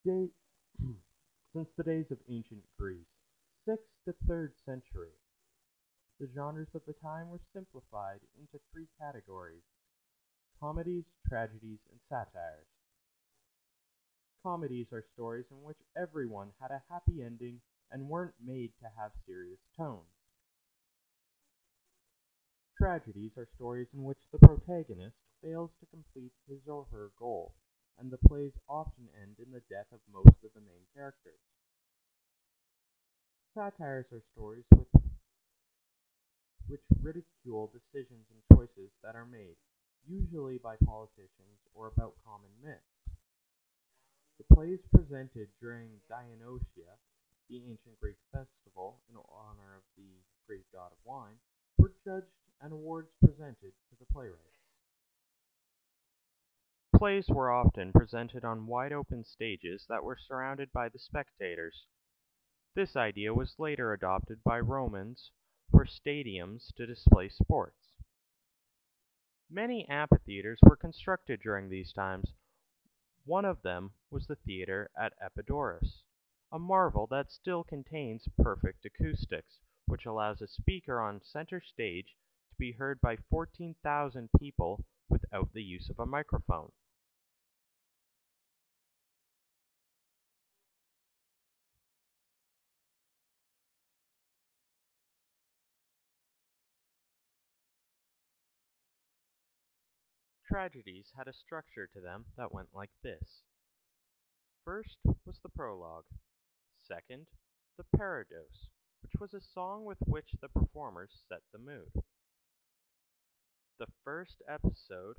Date Since the days of ancient Greece, 6th to 3rd century, the genres of the time were simplified into three categories: comedies, tragedies, and satires. Comedies are stories in which everyone had a happy ending and weren't made to have serious tones. Tragedies are stories in which the protagonist fails to complete his or her goal, and the plays often end in the death of most of the main characters. Satires are stories which ridicule decisions and choices that are made, usually by politicians or about common myths. The plays presented during Dionysia, the ancient Greek festival in honor of the Greek god of wine, were judged and awards presented to the playwright. Plays were often presented on wide open stages that were surrounded by the spectators. This idea was later adopted by Romans for stadiums to display sports. Many amphitheaters were constructed during these times. One of them was the theater at Epidaurus, a marvel that still contains perfect acoustics, which allows a speaker on center stage to be heard by 14,000 people without the use of a microphone. Tragedies had a structure to them that went like this. First was the prologue. Second, the parados, which was a song with which the performers set the mood. The first episode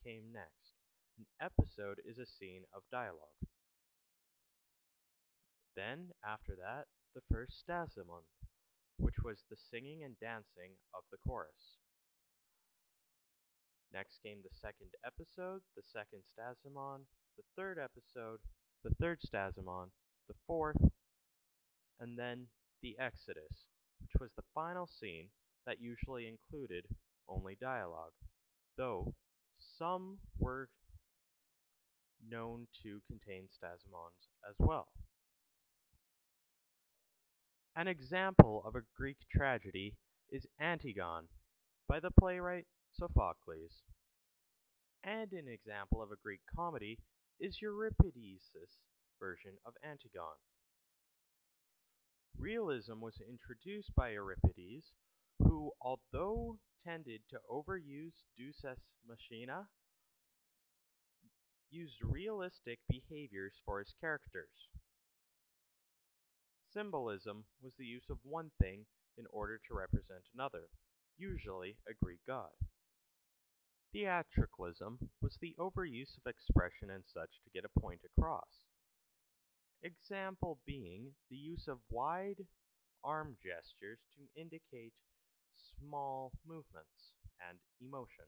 came next. An episode is a scene of dialogue. Then, after that, the first stasimon, which was the singing and dancing of the chorus. Next came the second episode, the second stasimon, the third episode, the third stasimon, the fourth, and then the exodus, which was the final scene that usually included only dialogue, though some were known to contain stasimons as well. An example of a Greek tragedy is Antigone by the playwright Sophocles, and an example of a Greek comedy is Euripides' version of Antigone. Realism was introduced by Euripides, who, although tended to overuse deus ex machina, used realistic behaviors for his characters. Symbolism was the use of one thing in order to represent another, usually a Greek god. Theatricalism was the overuse of expression and such to get a point across. Example being the use of wide arm gestures to indicate small movements and emotion.